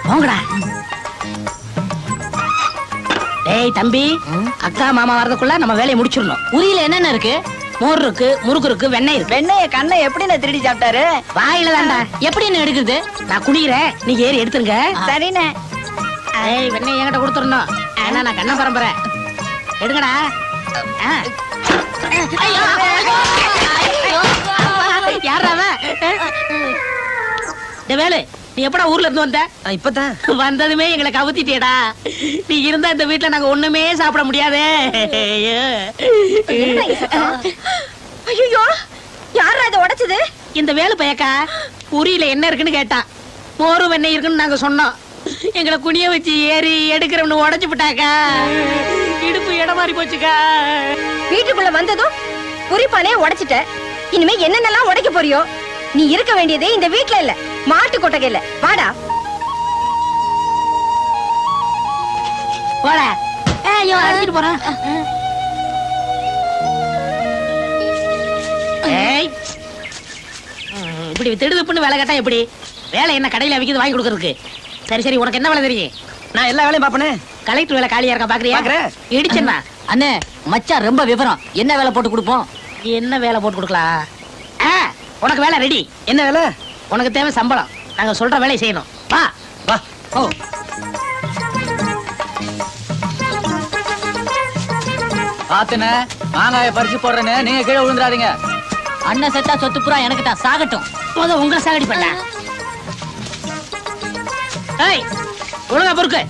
போங்கடா. டேய் தம்பி, அக்கா மாமா வரதுக்குள்ள நம்ம வேலையை முடிச்சிடணும். உரியில என்னென்ன இருக்கு? மோர் இருக்கு, முறுக்கு இருக்கு, வெண்ணெய் இருக்கு. வெண்ணெய கண்ணை எப்படி திருடி சாப்பிட்டாரு? வாயில தான்டா. எப்படி என்ன எடுக்குது? நான் குடிக்கிறேன், நீங்க ஏறி எடுத்துருங்க. சரிண்ணே. ஏய், வெண்ணெய் என்கிட்ட கொடுத்துடணும். ஏன்னா நான் கண்ண பரம்பரை. எடுங்கடா. யாரா வேலு, நீ எப்படா ஊர்ல இருந்து வந்த? இப்பதான் வந்ததுமே எங்களை கவுத்திட்டேடா. நீ இருந்தா இந்த வீட்டுல நாங்க ஒண்ணுமே சாப்பிட முடியாதே. ஐயோ, யாரா இதை உடைச்சது? இந்த வேலு பையக்கா உரியில என்ன இருக்குன்னு கேட்டான். மோரும் வெண்ணெய் இருக்குன்னு நாங்க சொன்னோம். எங்களை குனிய வச்சு ஏறி எடுக்கிறவனு உடைச்சு விட்டாக்கா. இடுப்பு இடம் மாறி போச்சுக்கா. வீட்டுக்குள்ள வந்ததும் குறிப்பானே உடைச்சிட்ட. இனிமே என்னென்னலாம் உடைக்க போறியோ? நீ இருக்க வேண்டியதே இந்த வீட்டுல இல்ல, மாட்டு கொட்டகையில. வாடா. போடா. ஐயோ, அடிச்சிட்டு போறான். இப்படி திடுதுப்புன்னு வேலை கேட்டா எப்படி? வேலை என்ன கடையில விக்கிறது வாங்கி கொடுக்கறதுக்கு? சரி சரி, உனக்கு என்ன வேலை தெரியும்? நான் எல்லா வேலையும் பாப்பனே. கலெக்டர் வேலை காலியா இருக்கா பாக்குறியா? இடிச்சா அண்ணே, மச்சான் ரொம்ப விவரம். என்ன வேலை போட்டு கொடுப்போம்? என்ன வேலை போட்டு கொடுக்கலாம்? உனக்கு வேலை ரெடி. என்ன வேலை? உனக்கு தேவை சம்பளம். நாங்க சொல்ற வேலையை செய்யணும். வா வா. ஓ, பாத்துன மாங்காய பறிச்சு போடுறேன்னு நீங்க கீழே விழுந்துடாதீங்க. அண்ணன் செத்தா சொத்து புறா எனக்கு தான், சாகட்டும். முத உங்களை சாகடி பண்ண. ஏய், ஒழுங்கா பொறுக்கு.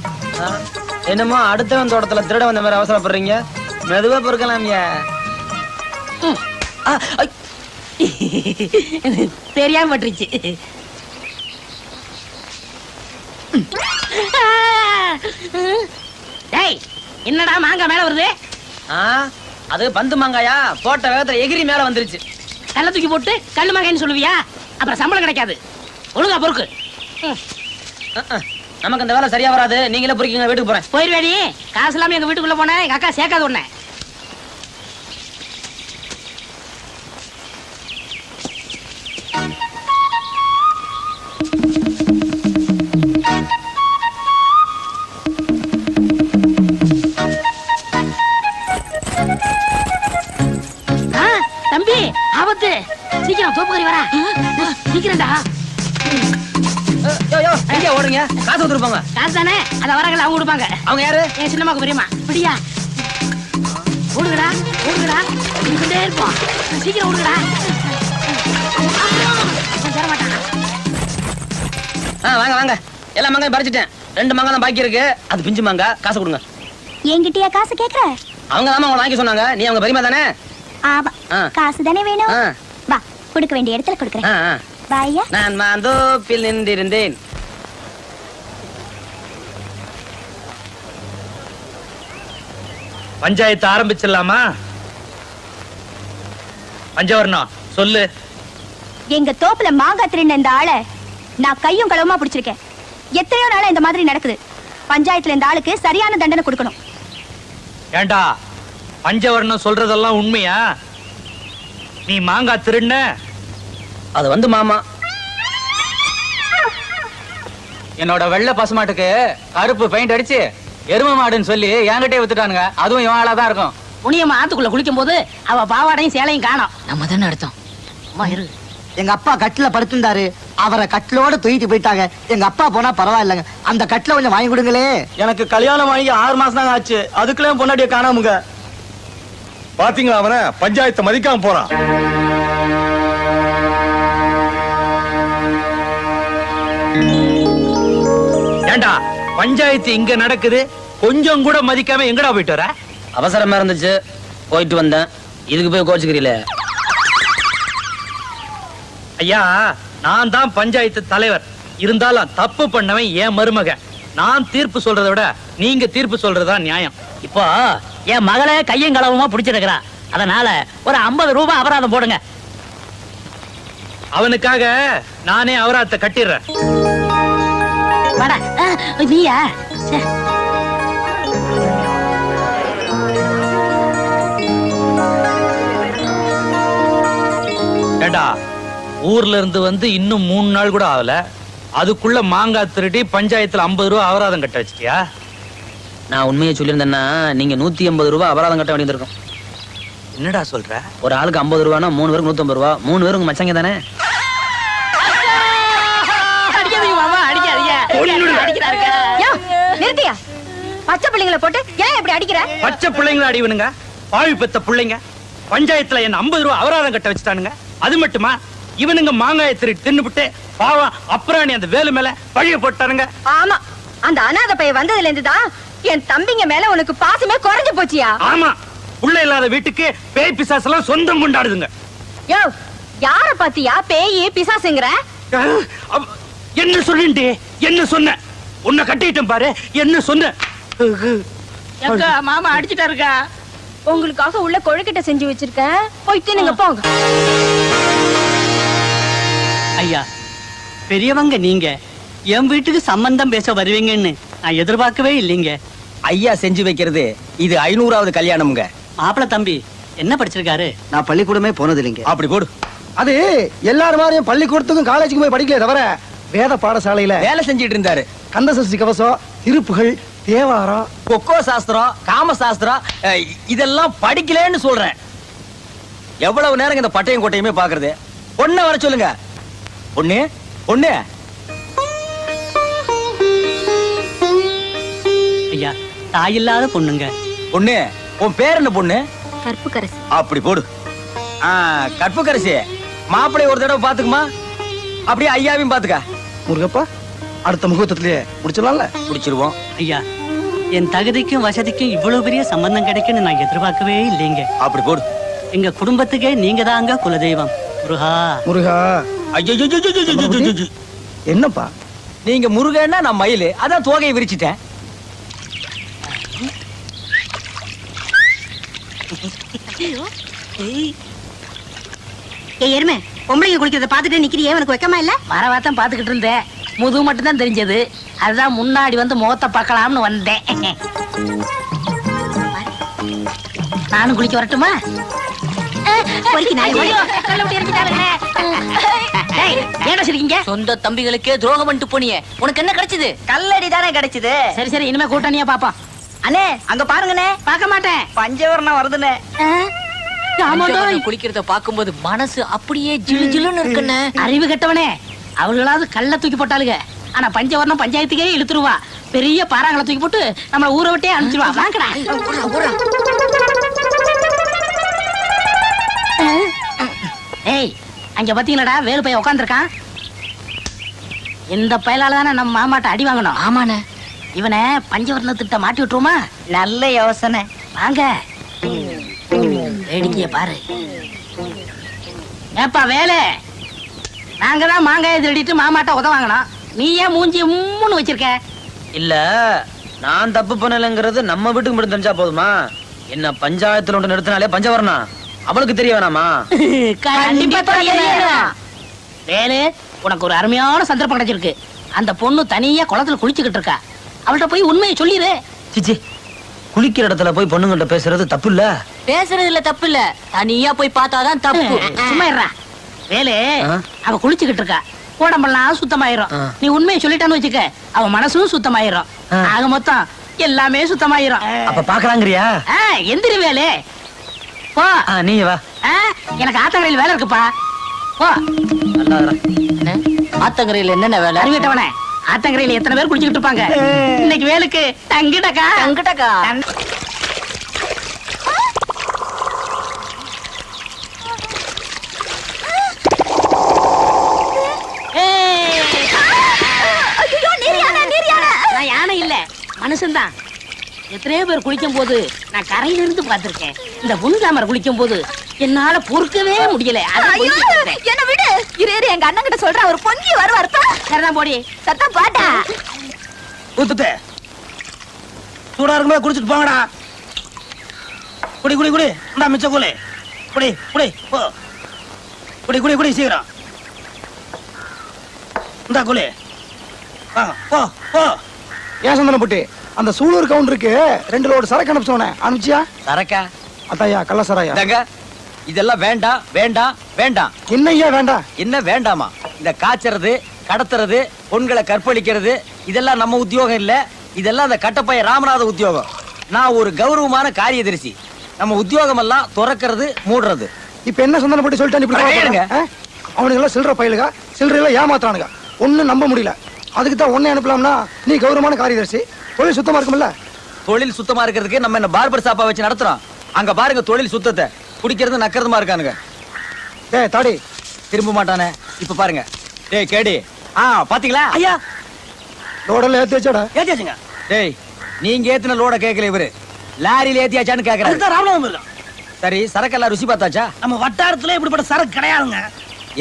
என்னமோ அடுத்தவன் தோட்டத்துல திருட வந்த மாதிரி அவசரப்படுறீங்க. மெதுவா பொறுக்கலாம்யா. தெரியாம பட்டுருச்சு. டேய், என்னடா மாங்காய் மேல வருது? அது பந்து மாங்காயா? போட்ட வேகத்துல எகிரி மேல வந்துருச்சு. கல்ல தூக்கி போட்டு கல்லு மாங்காய்னு சொல்லுவியா? அப்புறம் சம்பளம் கிடைக்காது. ஒழுங்கா பொறுக்கு. நமக்கு அந்த வேலை சரியா வராது. நீங்களே பொறுக்கீங்க, வீட்டுக்கு போறேன். போயிருவேடி. காசு இல்லாம எங்க வீட்டுக்குள்ள போன எங்க அக்கா சேர்க்காது உன்னை. தம்பி, ஆபத்து. சீக்கிரம் தோப்புக்கறி வரா. சீக்கிரம்டா. எங்க ஓடுங்க? காசு கொடுத்துருப்பாங்க. காசு தானே, அத வரங்கள அவங்க கொடுப்பாங்க. அவங்க யாரு? என் சின்னம்மாக்கு பெரியம்மா. இப்படியா? ஓடுங்கடா, ஓடுங்கடா. இங்கிட்டே இருப்போம். சீக்கிரம் ஓடுங்கடா. தர மாட்டாங்க. வாங்க வாங்க. எல்லா மாங்காயும் பறிச்சிட்டேன். 2 மாங்காய் தான் பாக்கி இருக்கு. அது பிஞ்சு மாங்காய். காசு கொடுங்க. என்கிட்டயா காசு கேக்குற? அவங்க தான் உங்களை வாங்கி சொன்னாங்க. நீ அவங்க பெரியமா தானே? ஆமா. காசு தானே வேணும். வா, கொடுக்க வேண்டிய இடத்துல கொடுக்கறேன். பாய்யா. நான் மாந்தோப்பில் நின்றிருந்தேன். பஞ்சாயத்து ஆரம்பிச்சிடலாமா? பஞ்சவர்ணம் சொல்லு. எங்க தோப்புல மாங்காய் திருடின இந்த ஆளை நான் கையும் களவுமா பிடிச்சிருக்கேன். எத்தனையோ நாளா இந்த மாதிரி நடக்குது. பஞ்சாயத்துல இந்த ஆளுக்கு சரியான தண்டனை கொடுக்கணும். ஏண்டா, பஞ்சவர்ணம் சொல்றதெல்லாம் உண்மையா? நீ மாங்காய் திருடின? அது வந்து மாமா என்னோட வெள்ளை பசுமாட்டுக்கு கருப்பு பெயிண்ட் அடிச்சு எரும மாடுன்னு சொல்லி என்கிட்டே வித்துட்டானுங்க. அதுவும் இவன் ஆளாதான் இருக்கும். புனியம்மா ஆத்துக்குள்ள குளிக்கும் போது அவ பாவாடையும் சேலையும் காணோம். நம்ம தானே எடுத்தோம். அம்மா இரு. எங்க அப்பா கட்டில படுத்திருந்தாரு. அவரை கட்டிலோட தூக்கிட்டு போயிட்டாங்க. எங்க அப்பா போனா பரவாயில்லைங்க. அந்த கட்டில கொஞ்சம் வாங்கி கொடுங்களே. எனக்கு கல்யாணம் ஆகி 6 மாசம் தாங்க ஆச்சு. அதுக்குள்ளே பொண்டாட்டிய காணாமுங்க. பாத்தீங்களா, அவன பஞ்சாயத்தை மதிக்காம போறான். ஏண்டா, பஞ்சாயத்து இங்க நடக்குது, கொஞ்சம் கூட மதிக்காம எங்கடா போயிட்டு வர? அவசரமா இருந்துச்சு, போயிட்டு வந்தேன். இதுக்கு போய் கோச்சுக்கிறீல? ஐயா, நான் தான் பஞ்சாயத்து தலைவர். இருந்தாலும் தப்பு பண்ணவன் என் மருமக. நான் தீர்ப்பு சொல்றதை விட நீங்க தீர்ப்பு சொல்றதா நியாயம். இப்போ என் மகளை கையும் களவுமா பிடிச்சிருக்கிறா. அதனால ஒரு 50 ரூபாய் அபராதம் போடுங்க. அவனுக்காக நானே அபராதத்தை கட்டிடுறேன். வாடா. நீயா? ஏண்டா, ஊர்ல இருந்து வந்து இன்னும் 3 நாள் கூட ஆகல. அதுக்குள்ள மாங்காய் திருடி பஞ்சாயத்துல 50 ரூபா அபராதம் கட்ட வச்சிட்டியா? நான் உண்மையை சொல்லியிருந்தேன்னா நீங்க 150 ரூபா அபராதம் கட்ட வேண்டியிருக்கும். என்னடா சொல்ற? ஒரு ஆளுக்கு 50 ரூபானா 3 பேருக்கு 150 ரூபா. 3 பேருக்கு மச்சங்க தானே? அடிக்காதீங்க மாமா, அடிக்காதீங்க. அடிக்கிறாருங்க. நிறுத்தியா? பச்சை பிள்ளைங்களை போட்டு ஏன் இப்படி அடிக்கிற? பச்சை பிள்ளைங்களை அடிவனுங்க, பாவி பெத்த பிள்ளைங்க. பஞ்சாயத்துல என்ன 50 ரூபா அபராதம் கட்ட வச்சுட்டானுங்க. அது மட்டுமா, இவனுங்க மாங்காயை திருடி தின்னுபிட்டு பாவம் அப்புறம் அந்த வேலு மேல பழிய போட்டானுங்க. ஆமா, அந்த அனாத பையன் வந்ததுல இருந்துதான் என் தம்பிங்க மேல உனக்கு பாசமே குறைஞ்சு போச்சியா? ஆமா, உள்ள இல்லாத வீட்டுக்கு பேய் பிசாசு எல்லாம் சொந்தம் கொண்டாடுதுங்க. யோ, யார பாத்தியா பேய் பிசாசுங்கற? என்ன சொல்லிட்டு என்ன சொன்ன? உன்னை கட்டிட்டேன் பாரு, என்ன சொன்ன? எங்க மாமா அடிச்சிட்டாருக்கா. உங்களுக்காக உள்ள கொழுக்கிட்ட செஞ்சு வச்சிருக்கேன், போய் தின்னுங்க போங்க. ஐயா, பெரியவங்க நீங்க என் வீட்டுக்கு சம்பந்தம் பேச வருவீங்கன்னு நான் எதிர்பார்க்கவே இல்லைங்க. ஐயா செஞ்சு வைக்கிறது இது 500வது கல்யாணம்ங்க. மாப்பிள தம்பி என்ன படிச்சிருக்காரு? நான் பள்ளிக்கூடமே போனது இல்லைங்க. அப்படி போடு. அது எல்லாரும் மாதிரியும் பள்ளிக்கூடத்துக்கும் காலேஜுக்கும் போய் படிக்கல தவிர வேத பாடசாலையில வேலை செஞ்சிட்டு இருந்தாரு. கந்தசஷ்டி கவசம், திருப்புகள், தேவாரம், கொக்கோ சாஸ்திரம், காம சாஸ்திரம் இதெல்லாம் படிக்கலன்னு சொல்றேன். எவ்வளவு நேரம் இந்த பட்டையும் கோட்டையுமே பாக்குறது? பொண்ணை வர சொல்லுங்க. பொண்ணு பொண்ணு. ஐயா, தாயில்லாத பொண்ணுங்க. பொண்ணு, உன் பேர் என்ன பொண்ணு? கற்புக்கரசி. அப்படி போடு. கற்புக்கரசி, மாப்பிள்ளை ஒரு தடவை பாத்துக்குமா, அப்படியே ஐயாவையும் பாத்துக்க. முருகப்பா, அடுத்த முகூர்த்தத்திலேயே முடிச்சிடலாம்ல? முடிச்சிருவோம். ஐயா, என் தகுதிக்கும் வசதிக்கும் இவ்வளவு பெரிய சம்பந்தம் கிடைக்குன்னு நான் எதிர்பார்க்கவே இல்லைங்க. அப்படி போடு. எங்க குடும்பத்துக்கே நீங்க தாங்க குலதெய்வம். முருகா முருகா. ஐயோ, என்னப்பா நீங்க முருகன்னா நான் மயிலு, அதான் தோகையை விரிச்சிட்டேன். எருமை, பொம்பளைங்க குளிக்கிறத பாத்துட்டு நிக்கிறியே, உனக்கு வெக்கமா இல்ல? வரவாத்தான் பாத்துக்கிட்டு இருந்தேன், முதுகு மட்டும் தான் தெரிஞ்சது. அதுதான் முன்னாடி வந்து முகத்தை பார்க்கலாம்னு வந்தேன். நானும் குளிக்க வரட்டுமா? சொந்த தம்பிகளுக்கே துரோகம் பண்ணிட்டு போனியே, உனக்கு என்ன கிடைச்சது? கல்லடி தானே கிடைச்சது. சரி சரி, இனிமே கூட்டணியா பாப்போம். அண்ணே, அங்க பாருங்கண்ணே. பார்க்க மாட்டேன். பஞ்சவர்ணம் வருதுண்ணே. குளிக்கிறத பாக்கும்போது மனசு அப்படியே ஜிலு ஜிலுன்னு இருக்குண்ணே. அறிவு கெட்டவனே, அவர்களாவது கல்ல தூக்கி போட்டாளுங்க, ஆனா பஞ்சவர்ணம் பஞ்சாயத்துக்கே இழுத்துருவா. பெரிய பாறாங்களை தூக்கி போட்டு நம்மள ஊரை விட்டே அனுப்பிச்சிருவா. வாங்கடா. ஏய், அங்க பாத்தீங்களா வேலு பையன் உட்காந்துருக்கான். இந்த பயலால தானே நம்ம மாமாட்ட அடி வாங்கணும். ஆமாண்ணே. இவனை பஞ்சவர்ணத்திட்ட மாட்டி விட்டுருமா? நல்ல யோசனை. வாங்க, வேடிக்கைய பாரு. ஏப்பா வேலு, நாங்க தான் மாங்காயை திருடிட்டு மாமாட்ட உத வாங்கணும், நீ ஏன் மூஞ்சி மூணு வச்சிருக்க? இல்ல, நான் தப்பு பண்ணலங்கிறது நம்ம வீட்டுக்கு மட்டும் தெரிஞ்சா போதுமா? என்ன பஞ்சாயத்துல ஒன்று நிறுத்தினாலே பஞ்சவர்ணம் அவளுக்கு தெரிய வேணாமா? கண்டிப்பா தெரியணும். வேலு, உனக்கு ஒரு அருமையான சந்தர்ப்பம் கிடைச்சிருக்கு. அந்த பொண்ணு தனியா குளத்துல குளிச்சுக்கிட்டு இருக்கா, அவள்கிட்ட போய் உண்மையை சொல்லிடு. சிச்சி, குளிக்கிற இடத்துல போய் பொண்ணுங்கிட்ட பேசுறது தப்பு இல்ல. பேசுறதுல தப்பு இல்ல, தனியா போய் பார்த்தாதான் தப்பு. சும்மா இருடா. வேலு, அவ குளிச்சுக்கிட்டு இருக்கா, உடம்பெல்லாம் சுத்தமாயிரும். நீ உண்மையை சொல்லிட்டான்னு வச்சுக்க, அவ மனசும் சுத்தமாயிரும். ஆக மொத்தம் எல்லாமே சுத்தமாயிரும். அப்ப பாக்கலாங்கிறியா? எந்திரி வேலு, போ. நீ வா. எனக்கு ஆத்தங்கரையில் வேலை இருக்குப்பா, போ. ஆத்தங்கரையில் என்னென்ன வேலை? அறிவிட்டவனே, ஆத்தங்கரையில் எத்தனை பேர் குளிச்சுக்கிட்டு இருப்பாங்க. இன்னைக்கு வேலுக்கு தங்கிடக்கா. தங்கிடக்கா. நான் யானை இல்ல, மனுஷன்தான். எத்தனையோ பேர் குளிக்கும் போது நான் கரையில இருந்து பார்த்திருக்கேன். இந்த புன்காமர் குளிக்கும் போது என்னால பொறுக்கவே முடியல. என்ன விடு, இரு எங்க அண்ணன் கிட்ட சொல்ற, ஒரு பொங்கி வருவார். சரிதான், போடி. சத்தம் பாட்டா ஊத்துட்டு சூடா இருக்கும்போது குடிச்சிட்டு போங்கடா. குடி குடி குடி, இந்தா மிச்ச கூலி. குடி குடி போ, குடி குடி குடி சீக்கிரம். இந்தா கூலி, போ போ. ஏன் சந்தன புட்டி, அந்த சூலூர் கவுண்டருக்கு 2 லோடு சரக்கு அனுப்பிச்சோனே, அனுப்பிச்சியா? சரக்கா? அத்தாயா, கள்ள சராயா. இதெல்லாம் வேண்டாம் வேண்டாம் வேண்டாம். என்ன ஐயா வேண்டாம்? என்ன வேண்டாமா? இந்த காய்ச்சறது கடத்துறது, பொண்களை கற்பழிக்கிறது இதெல்லாம் நம்ம உத்தியோகம் இல்ல. இதெல்லாம் அந்த கட்டப்பைய ராமநாத உத்தியோகம். நான் ஒரு கௌரவமான காரியதரிசி. நம்ம உத்தியோகம் எல்லாம் துறக்கிறது, மூடுறது. இப்ப என்ன சந்தனம் போட்டு சொல்லிட்டாங்க? அவனுங்க எல்லாம் சில்லற பயிலுங்க, சில்லற எல்லாம் ஏமாத்துறானுங்க. ஒண்ணும் நம்ப முடியல. அதுக்கு தான் ஒன்னே அனுப்பலாம்னா நீ கௌரவமான காரியதரிசி, தொழில் சுத்தமா இருக்கும்ல. தொழில் சுத்தமா இருக்கிறதுக்கு நம்ம என்ன பார்பர் ஷாப்பா வச்சு நடத்துறோம். அங்க பாருங்க தொழில் சுத்தத்தை, குடிக்கிறது நக்கிறதுமா இருக்கானுங்க. டேய் தாடி திரும்ப மாட்டானே. இப்ப பாருங்க. டேய் கேடி, பாத்தீங்களா ஐயா? லோடெல்லாம் ஏத்தி வச்சாடா? ஏத்தியாச்சுங்க. டேய் நீங்க ஏத்தின லோட கேட்கல, இவரு லாரியில ஏத்தியாச்சான்னு கேக்குறாரு. ராமநாதம் இருக்கான். சரி, சரக்கெல்லாம் ருசி பார்த்தாச்சா? நம்ம வட்டாரத்துல இப்படிப்பட்ட சரக்கு கிடையாதுங்க.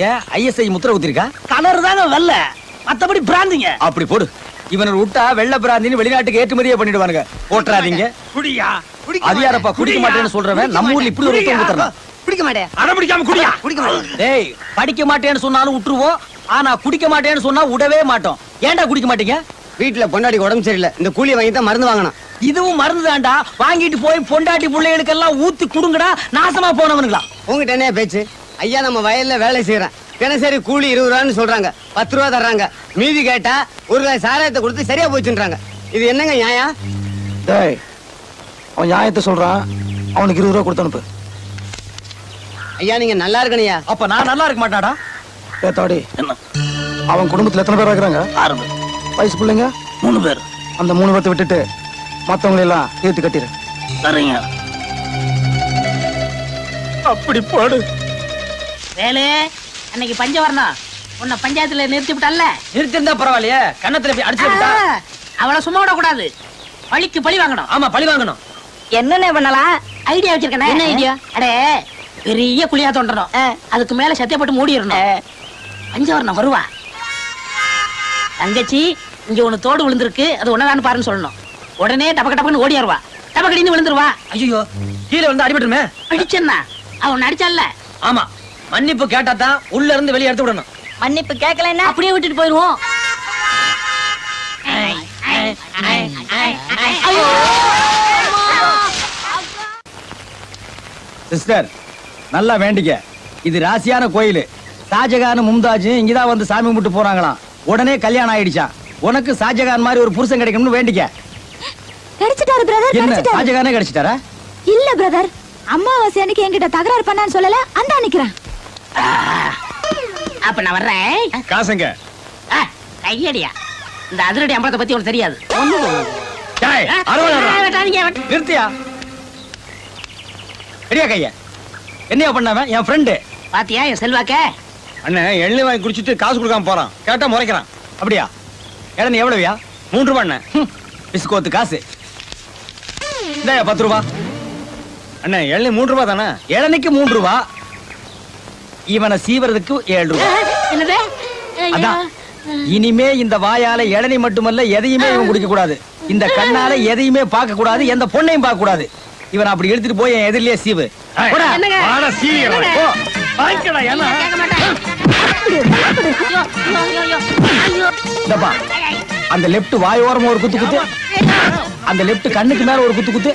ஏன் ஐஎஸ்ஐ முத்திர ஊத்திருக்கா? கலர் தாங்க வெள்ள, மத்தபடி பிராந்திங்க. அப்படி போடு. இவனை விட்டா வெள்ள பிராந்தின்னு வெளிநாட்டுக்கு ஏற்றுமதியே பண்ணிடுவானுங்க. போட்டுறாதீங்க. குடியா? அது யாரப்பா குடிக்க மாட்டேன்னு சொல்றவன்? நம்ம ஊர்ல இப்படி ஒரு ஊத்துறான். குடிக்க மாட்டேன். அட பிடிக்காம குடியா? குடிக்க மாட்டேன். டேய் படிக்க மாட்டேன்னு சொன்னாலும் விட்டுருவோம். ஆனா குடிக்க மாட்டேன்னு சொன்னா விடவே மாட்டோம். ஏன்டா குடிக்க மாட்டீங்க? வீட்டுல பொண்டாடி உடம்பு சரியில்லை, இந்த கூலியை வாங்கி தான் மருந்து வாங்கணும். இதுவும் மருந்து தான்டா. வாங்கிட்டு போய் பொண்டாட்டி பிள்ளைகளுக்கு எல்லாம் ஊத்தி குடுங்கடா. நாசமா போனவனுங்களா? உங்ககிட்ட என்ன பேச்சு? ஐயா நம்ம வயல்ல வேலை செய்யறேன், தினசரி கூலி 20 ரூபான்னு சொல்றாங்க, 10 ரூபா தர்றாங்க. மீதி கேட்டா ஒரு கிளாஸ் சாராயத்தை கொடுத்து சரியா போச்சுன்றாங்க. இது என்னங்க நியாயம்? டேய் அவன் நியாயத்தை சொல்றான், அவனுக்கு 20 ரூபா கொடுத்து அனுப்பு. ஐயா நீங்க நல்லா இருக்கணையா? அப்ப நான் நல்லா இருக்க மாட்டாடா? தாடி என்ன, அவன் குடும்பத்துல எத்தனை பேர் இருக்கிறாங்க? 6 பேர். வயசு பிள்ளைங்க 3 பேர். அந்த 3 பேர்த்த விட்டுட்டு மத்தவங்களை எல்லாம் ஏத்து கட்டிரு. சரிங்க. அப்படி போடு. வேலு, அன்னைக்கு பஞ்சவரணம் உன்னை பஞ்சாயத்துல நிறுத்தி விட்டால. நிறுத்திருந்தா பரவாயில்லையே, கண்ணத்துல போய் அடிச்சு விட்டா. அவளை சும்மா விட கூடாது, பழிக்கு பழி வாங்கணும். ஆமா, பழி வாங்கணும். என்னென்ன பண்ணலாம்? ஐடியா வச்சிருக்கேன். என்ன ஐடியா? அடே பெரிய குழியா தோண்டணும், அதுக்கு மேல சத்திய போட்டு மூடிடணும். பஞ்சவரணம் வருவா. தங்கச்சி இங்க ஒண்ணு தோடு விழுந்திருக்கு, அது ஒன்னதான்னு பாருன்னு சொல்லணும். உடனே டபக்க டபக்குன்னு ஓடியாருவா. டபக்கடின்னு விழுந்துருவா. ஐயோ, கீழே வந்து அடிபட்டுருமே. அடிச்சா அவன் அடிச்சால. ஆமா, மன்னிப்பு கேட்டா தான் உள்ள இருந்து வெளியே எடுத்து விடணும். மன்னிப்பு கேட்கலன்னா அப்படியே விட்டுட்டு போயிருவோம். சிஸ்டர் நல்லா வேண்டிக்க. இது ராசியான கோயில். ஷாஜகான் மும்தாஜ் இங்கதான் வந்து சாமி கும்பிட்டு போறாங்களாம். உடனே கல்யாணம் ஆயிடுச்சான். உனக்கு ஷாஜகான் மாதிரி ஒரு புருஷன் கிடைக்கணும்னு வேண்டிக்க. கிடைச்சிட்டாரு பிரதர், என்ன கிடைச்சிட்டாரு. ஷாஜகானே கிடைச்சிட்டாரா? இல்ல பிரதர், அம்மாவாசை அன்னைக்கு என்கிட்ட தகராறு பண்ணான்னு சொல்லல, அந்த நிக்கிறேன். அப்ப நான் வர்றேன். காசுங்க. கையடியா, இந்த அதிரடி அம்பலத்தை பத்தி உனக்கு தெரியாது. டேய், நிறுத்தியா? பெரிய கைய என்னையா பண்ணாம? என் ஃப்ரெண்டு பாத்தியா என் செல்வாக்க? அண்ணன் எள்ளி வாங்கி குடிச்சிட்டு காசு கொடுக்காம போறான். கேட்டா முறைக்கிறான். அப்படியா? இளநீ எவ்வளவுயா? 3 ரூபா அண்ணன். பிஸ்கோத்து காசு இந்த 10 ரூபா. அண்ணன் எள்ளி 3 ரூபா தானே? இளநிக்கு 3 ரூபா. இவனை சீவறதுக்கு 7 ரூபா. என்னது? அதான் இனிமே இந்த வாயால இளநீ மட்டுமல்ல எதையுமே இவன் குடிக்க கூடாது. இந்த கண்ணால எதையுமே பார்க்க கூடாது, எந்த பொண்ணையும் பார்க்க கூடாது. இவன் அப்படி எடுத்துட்டு போய் என் எதிரிலேயே சீவு. என்னங்க? வாடா சீவிடுறேன். போ. வாங்கிக்கடா ஏன்னா. கேட்க மாட்டேன். இந்தப்பா, அந்த லெப்ட் வாயோரமா ஒரு குத்து குத்து, அந்த லெப்ட் கண்ணுக்கு மேல ஒரு குத்து குத்து.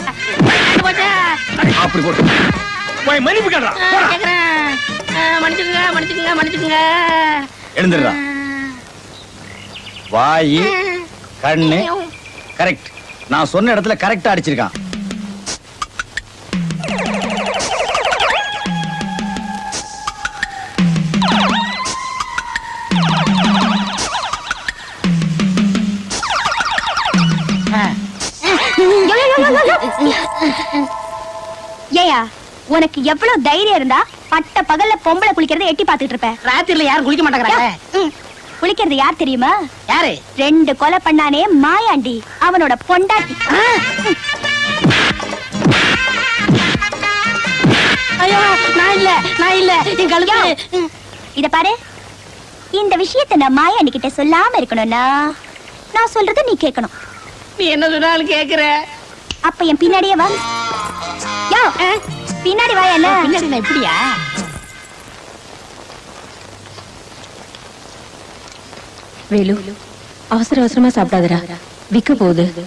அப்படி போட்டு போய் மன்னிப்பு கேட்றா. மன்னிச்சுங்க மன்னிச்சுங்க மன்னிச்சுங்க. எழுந்துடுறா. வாயி கண்ணு கரெக்ட். நான் சொன்ன இடத்துல கரெக்டா அடிச்சிருக்கான். ஏயா, உனக்கு எவ்வளவு தைரியம் இருந்தா பட்ட பகல்ல பொம்பளை குளிக்கிறத எட்டி பாத்துட்டு இருப்ப? ராத்திரில யாரும் குளிக்க மாட்டேங்கிறாங்க. குளிக்கிறது யார் தெரியுமா? யாரு? 2 கொலை பண்ணானே மாயாண்டி, அவனோட பொண்டாட்டி. ஐயோ, நான் இல்ல என் கழுத்து. இத பாரு, இந்த விஷயத்தை நான் மாயாண்டி கிட்ட சொல்லாம இருக்கணும்னா நான் சொல்றத நீ கேட்கணும். நீ என்ன சொன்னாலும் கேக்குற. அப்ப என் பின்னாடியே வா. யோ, பின்னாடி வா. என்ன பின்னாடி நான் எப்படியா? வேலு, அவசர அவசரமா சாப்பிடாதடா, விக்க போகுது.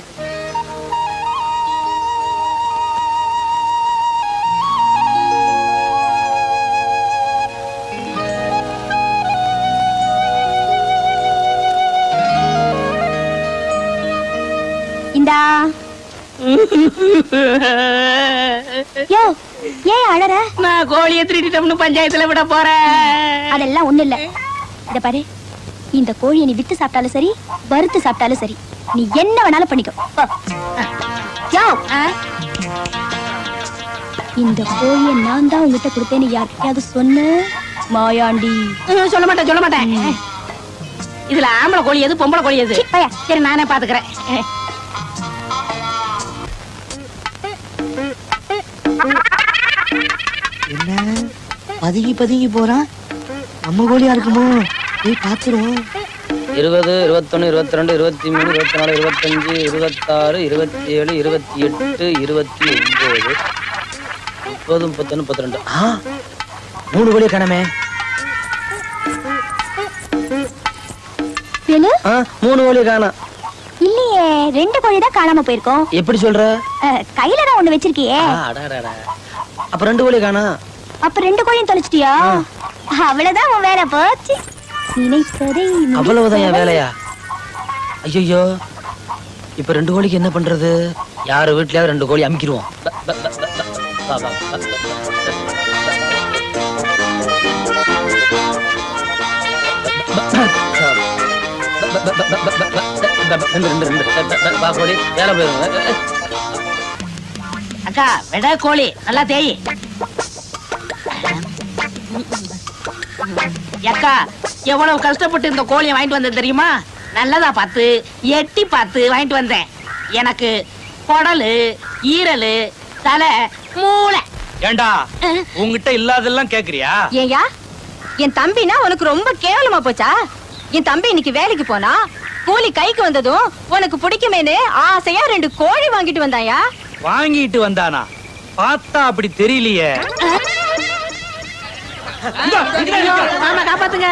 அடடா. யோ, ஏன் அழற? நான் கோழியை திருடிட்டோம்னு பஞ்சாயத்துல விட போறேன். அதெல்லாம் ஒண்ணு இல்ல. இத பாரு, இந்த கோழியை நீ வித்து சாப்பிட்டாலும் சரி, வறுத்து சாப்பிட்டாலும் சரி, நீ என்ன வேணாலும் பண்ணிக்கோ. போ. யோ, இந்த கோழியை நான் தான் உங்ககிட்ட கொடுத்தேன்னு யாருக்கையாவது சொன்ன மாயாண்டி. சொல்ல மாட்டேன், சொல்ல மாட்டேன். இதுல ஆம்பளை கோழி எது, பொம்பளை கோழி எது? சரி, நானே பாத்துக்கிறேன். என்ன பதுங்கி பதுங்கி போறான்? நம்ம கோழியா இருக்குமோ? போய் பாத்துருவோம். 20, 21, 22, 23, 24, 25, 26, 27, 28, 29, 30, 31, 32. 3 கோழியை காணமே. 3 கோழியை காணோம். இல்லையே, 2 கோழி தான் காணாம போயிருக்கோம். எப்படி சொல்ற? கையில தான் ஒண்ணு வச்சிருக்கியே. அப்ப 2 கோழி காணோம். அப்ப 2 கோழியும் தொலைச்சிட்டியா? அவ்வளவுதான் உன் வேலை போச்சு. நினைத்ததை அவ்வளவுதான் என் வேலையா? ஐயோ, இப்ப 2 கோழிக்கு என்ன பண்றது? யாரு வீட்லயாவது 2 கோழி அமுக்கிடுவோம். அக்கா, வெட கோழி நல்லா தேய். அக்கா, எவ்வளவு கஷ்டப்பட்டு இந்த கோழியை வாங்கிட்டு வந்தேன் தெரியுமா? நல்லதா பார்த்து எட்டி பார்த்து வாங்கிட்டு வந்தேன். எனக்கு குடலு, ஈரலு, தலை, மூளை. ஏண்டா உங்ககிட்ட இல்லாதெல்லாம் கேக்குறியா? ஏயா, என் தம்பினா உனக்கு ரொம்ப கேவலமா போச்சா? என் தம்பி இன்னைக்கு வேலைக்கு போனா கூலி கைக்கு வந்ததும் உனக்கு பிடிக்குமேனு ஆசையா 2 கோழி வாங்கிட்டு வந்தாயா? வாங்கிட்டு வந்தானா? பார்த்தா அப்படி தெரியலையே. மாமா காப்பாத்துங்க.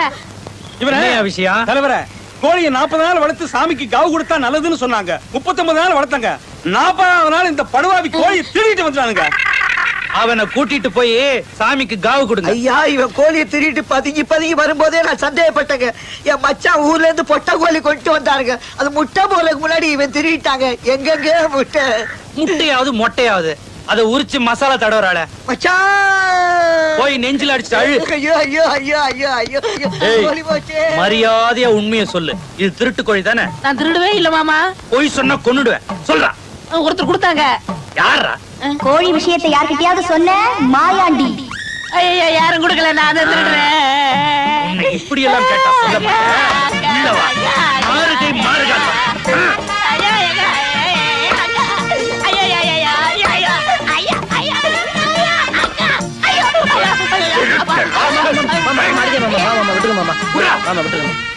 இவரே விஷயம் தலைவரே, கோழியை 40 நாள் வளர்த்து சாமிக்கு காவு கொடுத்தா நல்லதுன்னு சொன்னாங்க. 39 நாள் வளர்த்தாங்க. 40ஆவது நாள் இந்த படுவாவி கோழி திருடிட்டு வந்துட்டானுங்க. அவனை கூட்டிட்டு போய் சாமிக்கு காவு கொடுங்க. ஐயா, இவன் கோழியை திருட்டு பதுங்கி பதுங்கி வரும்போதே நான் சந்தேகப்பட்டேங்க. என் மச்சான் ஊர்ல இருந்து பொட்டை கோழி கொண்டு வந்தாருங்க. அது முட்டை போறதுக்கு முன்னாடி இவன் திருடிட்டாங்க. எங்கெங்க முட்டை? முட்டையாவது மொட்டையாவது அதை உரிச்சு மசாலா தடவறாள மச்சான், போய் நெஞ்சில அடிச்சு அழு. ஐயோ ஐயோ ஐயோ ஐயோ ஐயோ, கோழி போச்சே. மரியாதையா உண்மையை சொல்லு. இது திருட்டு கோழி தானே? நான் திருடவே இல்ல மாமா. போய் சொன்னா கொன்னுடுவேன். சொல்றா. ஒருத்தர் கொடுத்தாங்க. யாரா? கோழி விஷயத்தை யார்கிட்டயாவது சொன்ன மாயாண்டி. ஐயா, யாரும் கொடுக்கல, நான் தான் திருடுறேன். இப்படி எல்லாம் கேட்டா சொல்ல மாட்டேன். இந்த வா. மாறுகை மாறுகாட்டம்.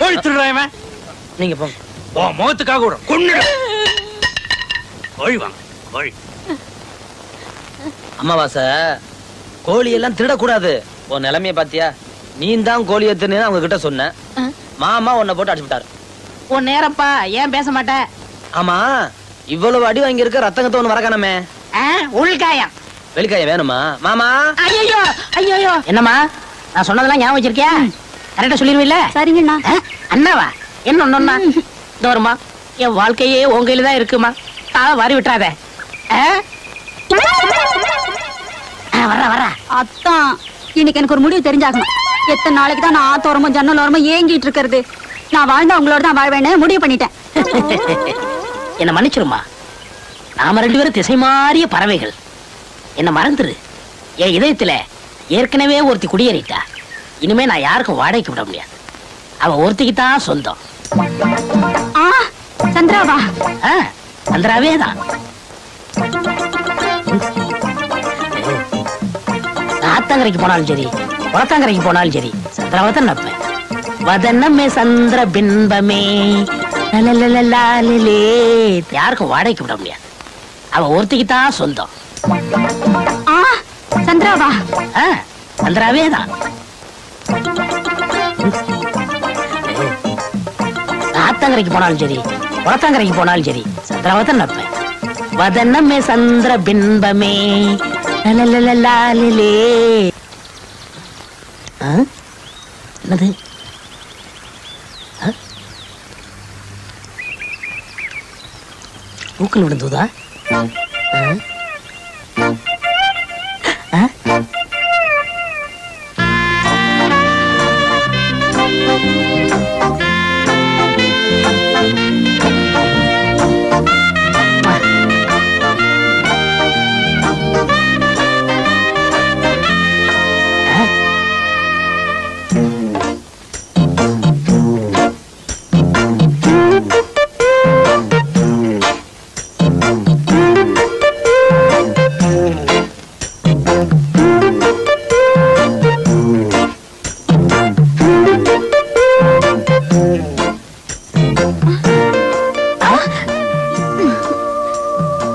போய் திருடுறான். நீங்க போங்க. முகத்துக்காக கூட கொன்னுடு. கோழி வாங்க, கோழி. அம்மாவாசை, கோழி எல்லாம் திருடக்கூடாது. உன் நிலைமைய பாத்தியா? நீ தான் கோழி எத்துன்னு அவங்க கிட்ட சொன்ன. மாமா உன்னை போட்டு அடிச்சு விட்டாரு. உன் நேரப்பா, ஏன் பேச மாட்டேன்? ஆமா, இவ்வளவு அடி வாங்கி இருக்க ரத்தங்கத்தை ஒண்ணு மறக்கானமே. உள்காயம். வெளிக்காயம் வேணுமா மாமா? ஐயோ ஐயோ, என்னம்மா நான் சொன்னதெல்லாம் ஞாபகம் வச்சிருக்கியா? கரெக்டா சொல்லிருவில்ல? சரிங்கண்ணா. அண்ணாவா? என்ன ஒண்ணுன்னா தோறுமா, என் வாழ்க்கையே உன் கையில தான் இருக்குமா. வாரி விட்டுறாத. வர அத்தான், இன்னைக்கு எனக்கு ஒரு முடிவு தெரிஞ்சாகணும். எத்தனை நாளைக்கு தான் நான் ஆத்தோரமும் ஜன்னலோரமும் ஏங்கிட்டு இருக்கிறது? நான் வாழ்ந்தா உங்களோட தான் வாழ்வேன்னு முடிவு பண்ணிட்டேன். என்ன மன்னிச்சிருமா. நாம 2 பேரும் திசை மாறிய பறவைகள். என்ன மறந்துரு. என் இதயத்துல ஏற்கனவே ஒருத்தி குடியேறிட்டா. இனிமே நான் யாருக்கும் வாடகைக்கு விட முடியாது. அவ ஒருத்திக்கு தான் சொந்தம். சந்திராவா? சந்திராவே தான். ஆத்தங்கரைக்கு போனாலும் சரி, குளத்தாங்கரைக்கு போனாலும் சரி, சந்திராவை தான் நப்பேன். வதனமே சந்திர பின்பமே, யாருக்கும் வாடகைக்கு விட முடியாது. அவ ஒருத்திக்கு தான் சொந்தம். சந்திராவா? சந்திராவே தான். ஆத்தங்கரைக்கு போனாலும் சரி, குளத்தாங்கரைக்கு போனாலும் சரி, சந்திராவை தான் நப்பேன். வதனமே சந்திர பின்பமே, என்னது? தூக்கல் விழுந்ததா?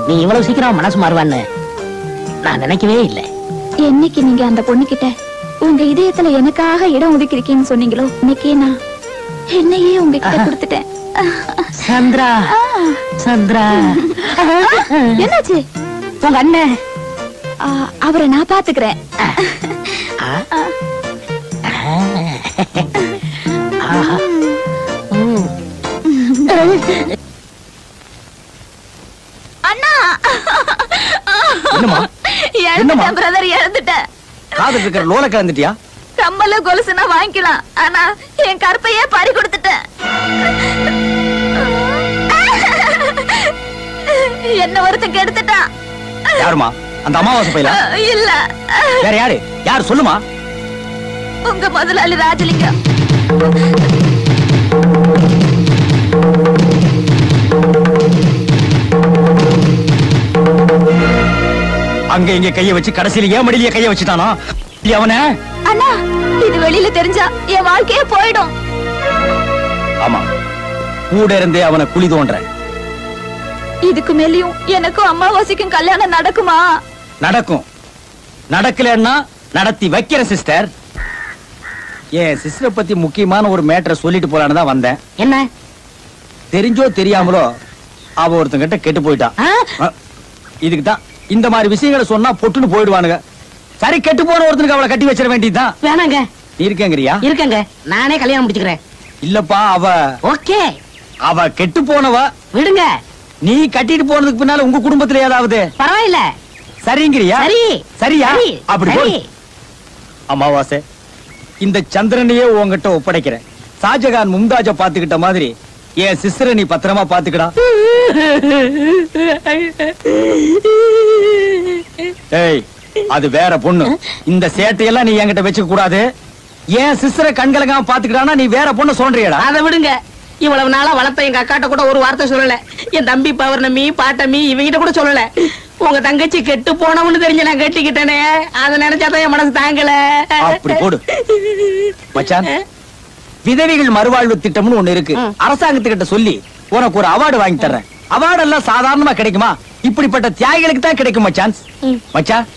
நீ இவ்வளவு சீக்கிரம் மனசு மாறுவான்னு நான் நினைக்கவே இல்லை. என்னைக்கு நீங்க அந்த பொண்ணுகிட்ட உங்க இதயத்துல எனக்காக இடம் ஒதுக்கிருக்கீங்கன்னு சொன்னீங்களோ, இன்னைக்கே நான் என்னையே உங்ககிட்ட கொடுத்துட்டேன். சந்திரா, சந்திரா, என்னாச்சு? உங்க அண்ணன் அவரை நான் பாத்துக்கிறேன். அண்ணா, என்னம்மா? இழந்துட்டேன் பிரதர், இழந்துட்டேன். காதுல இருக்கிற லோல கலந்துட்டியா? கம்மல கொலுசுனா வாங்கிக்கலாம், ஆனா என் கற்பையே பறி கொடுத்துட்டேன். என்ன ஒருத்தன் கெடுத்துட்டான். யாருமா? அந்த அமாவாசை பையலா? இல்ல. வேற யாரு? யார் சொல்லுமா? உங்க முதலாளி ராஜலிங்கம். அங்க இங்க கைய வச்சு கடைசியில ஏன் மடியில கைய வச்சுட்டானா அவன? அண்ணா, இது வெளியில தெரிஞ்சா என் வாழ்க்கையே போயிடும். ஆமா, கூட இருந்தே அவனை குழி தோன்ற. இதுக்கு மேலயும் எனக்கும் அம்மாவாசைக்கும் கல்யாணம் நடக்குமா? நடக்கும். நடக்கலன்னா நடத்தி வைக்கிற சிஸ்டர். என் சிஸ்டரை பத்தி முக்கியமான ஒரு மேட்டரை சொல்லிட்டு போலான்னு தான் வந்தேன். என்ன? தெரிஞ்சோ தெரியாமலோ அவ ஒருத்தங்கிட்ட கெட்டு போயிட்டான். இதுக்கு தான் இந்த மாதிரி விஷயங்களை சொன்னா பொட்டுன்னு போயிடுவானுங்க. சரி, கெட்டு போன ஒருத்தனுக்கு அவளை கட்டி வச்சிட வேண்டியதுதான். வேணாங்க. நீ இருக்கேங்கறியா? இருக்கங்க, நானே கல்யாணம் முடிச்சுக்கிறேன். இல்லப்பா, ஓகே, அவ கெட்டு போனவ. விடுங்க. நீ கட்டிட்டு போனதுக்கு பின்னால உங்க குடும்பத்துல ஏதாவது பரவாயில்ல. சரிங்கறியா? சரி. சரியா? சரி. அப்படி சரி. போடு. அமாவாசை, இந்த சந்திரனையே உன்கிட்ட ஒப்படைக்கிறேன். ஷாஜகான் மும்தாஜ பாத்துக்கிட்ட மாதிரி என் சிஸ்டரை நீ பத்திரமா பாத்துக்கடா. ஏய், அது வேற பொண்ணு. இந்த சேட்டையெல்லாம் நீ என்கிட்ட வச்சுக்க கூடாது. என் சிஸ்டரை கண்கலங்காம பாத்துக்கிட்டானா நீ வேற பொண்ணு சொல்றியடா. அதை விடுங்க. இவ்வளவு நாளா வளர்த்த எங்க அக்காட்ட கூட ஒரு வார்த்தை சொல்லல. என் தம்பி பௌர்ணமி, பாட்டமி இவங்கிட்ட கூட சொல்லல. உங்க தங்கச்சி கெட்டு போனவன்னு தெரிஞ்சு நான் கட்டிக்கிட்டேனே, அதை நினைச்சாதான் என் மனசு தாங்கல. அப்படி போடு மச்சான். விதவைகள் மறுவாழ்வு திட்டம்னு ஒண்ணு இருக்கு. அரசாங்கத்துக்கிட்ட சொல்லி உனக்கு ஒரு அவார்டு வாங்கி தர்றேன். அவார்டு எல்லாம் சாதாரணமா கிடைக்குமா? இப்படிப்பட்ட தியாகிகளுக்கு தான் கிடைக்கும் மச்சான். மச்சான்,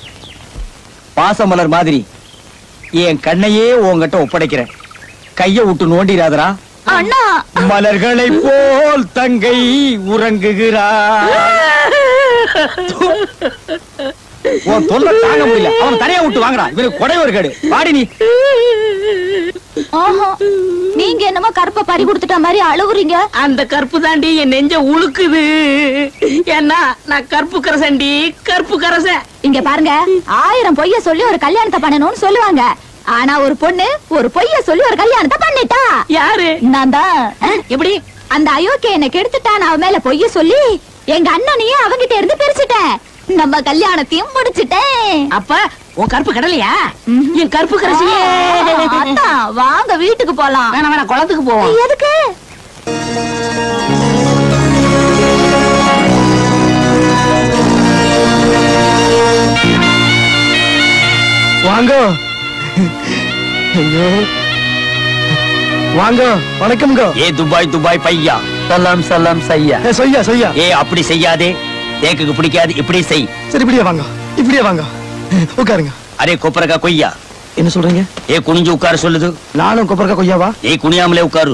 பாசமலர் மாதிரி என் கண்ணையே உன்கிட்ட ஒப்படைக்கிறேன். கைய விட்டு நோண்டிராதரா. அண்ணா, மலர்களை போல் தங்கை உறங்குகிறார். உன் தொல்லை தாங்க முடியல. அவன் தனியா விட்டு வாங்கடா. இவருக்கு கொடை ஒரு கேடு. பாடி நீ. நீங்க என்னமோ கருப்பை பறி கொடுத்துட்ட மாதிரி அழுகுறீங்க. அந்த கற்பு தாண்டி என் நெஞ்ச உழுக்குது. ஏன்னா நான் கற்பு கரசண்டி, கற்பு கரசன். இங்க பாருங்க, 1000 பொய்ய சொல்லி ஒரு கல்யாணத்தை பண்ணணும்னு சொல்லுவாங்க. ஆனா ஒரு பொண்ணு ஒரு பொய்ய சொல்லி ஒரு கல்யாணத்தை பண்ணிட்டா. யாரு? நான் தான். எப்படி? அந்த அயோக்கிய என்ன கெடுத்துட்டான். அவ மேல பொய்ய சொல்லி எங்க அண்ணனையே அவங்கிட்ட இருந்து பிரிச்சுட்டேன். நம்ம கல்யாணத்தையும் முடிச்சுட்டேன். அப்ப உன் கற்பு கடலையா? என் கற்பு கரசியே. வாங்க வீட்டுக்கு போலாம். வேணாம் வேணாம், குளத்துக்கு போவோம். எதுக்கு? வாங்க. வாங்க. வணக்கம். ஏ துபாய் துபாய் பையா. சலாம் சலாம் சையா. சொய்யா சொய்யா. ஏ அப்படி செய்யாதே, தேக்குக்கு பிடிக்காது. இப்படி செய். சரி, இப்படியே வாங்க, இப்படியே வாங்க. உட்காருங்க. அரே கொப்பரக்கா கொய்யா. என்ன சொல்றீங்க? ஏ குனிஞ்சு உட்கார சொல்லுது. நானும் கொப்பரக்கா கொய்யாவா? ஏ குனியாமலே உட்காரு.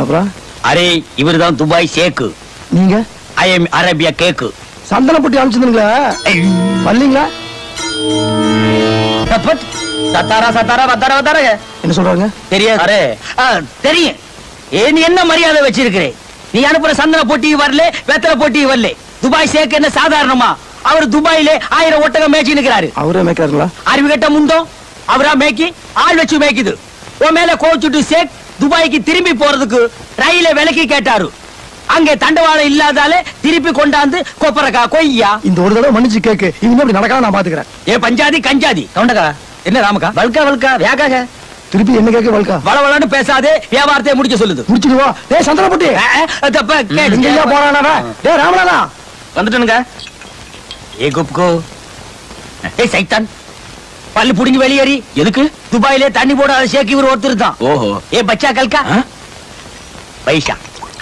அப்புறம் அரே இவர்தான் துபாய் ஷேக்கு. நீங்க? ஐ எம் அரேபியா கேக்கு. சந்தனப்பட்டி அனுப்பிச்சிருந்தீங்களா? வரலீங்களா? சத்தாரா சத்தாரா வத்தாரா வத்தாரா. என்ன சொல்றாங்க? தெரியாது. அரே தெரியும். ஏன் என்ன மரியாதை வச்சிருக்கிறேன்? நீ அனுப்புற சந்தன போட்டி வரல, வெத்தலை போட்டி வரல. துபாய் ஷேக் என்ன சாதாரணமா? அவர் துபாயிலே 1000 ஒட்டகம் மேய்ச்சி நிக்கிறாரு. அவரே மேய்க்காருங்களா? அறிவு கட்ட முண்டோம். அவரா மேய்க்கி ஆள் வச்சு மேய்க்குது. உன் மேல கோச்சுட்டு ஷேக் துபாய்க்கு திரும்பி போறதுக்கு ரயில விலைக்கு கேட்டாரு. அங்கே தண்டவாளம் இல்லாதாலே திருப்பி கொண்டாந்து கொப்பரக்கா கொய்யா. இந்த ஒரு தடவை மன்னிச்சு கேக்கு, இவங்க அப்படி நடக்கலாம் நான் பாத்துக்கிறேன். ஏ பஞ்சாதி கஞ்சாதி கவுண்டக்கா, என்ன ராமக்கா வல்கா வல்கா வேகாக திருப்பி என்ன கேட்க வல்கா? வளவளன்னு பேசாதே, வியாபாரத்தை முடிக்க சொல்லுது. முடிச்சிடுவா. டேய் சந்திரபுட்டி, தப்ப எங்கயா போறானே? டேய் ராமநாதா, வந்துட்டனுங்க. ஏ குப்கோ, ஏ சைத்தான், பல்லு புடிங்கி வெளியேறி. எதுக்கு? துபாயிலே தண்ணி போடாத ஷேக் இவர் ஒருத்தர் தான். ஓஹோ. ஏ பச்சா கல்கா பைசா.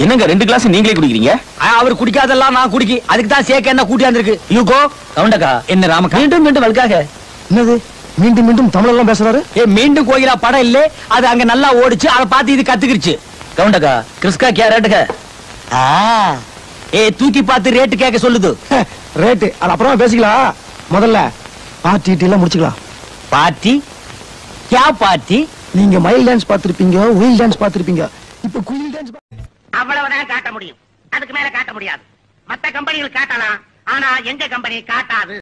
என்னங்க 2 கிளாஸ் நீங்களே குடிக்கிறீங்க? அவர் குடிக்காதெல்லாம் நான் குடிக்கி. அதுக்கு தான் ஷேக் என்ன கூட்டியாந்திருக்கு. யூகோ கவுண்டக்கா, என்ன ராமக்கா மீண்டும் மீண்டும் வல்காக. என்னது மீண்டும் மீண்டும் தமிழ் எல்லாம் பேசுறாரு? ஏ மீண்டும் கோயிலா படம் இல்ல, அது அங்க நல்லா ஓடிச்சு, அதை பார்த்து இது கத்துக்கிடுச்சு. கவுண்டக்கா கிறிஸ்கா கே ரேட்டுக? ஏ தூக்கி பார்த்து ரேட்டு கேட்க சொல்லுது. ரேட்டு அது அப்புறமா பேசிக்கலாம். முதல்ல பார்ட்டி எல்லாம் முடிச்சுக்கலாம். பார்ட்டி? K party? நீங்க மயில் டான்ஸ் பார்த்திருப்பீங்க, ஒயில் டான்ஸ் பார்த்திருப்பீங்க. இப்ப குயில் டான்ஸ் அவ்வளவுதான் காட்ட முடியும். அதுக்கு மேல காட்ட முடியாது. மத்த கம்பெனிகள் காட்டலாம், ஆனா எங்க கம்பெனி காட்டாது.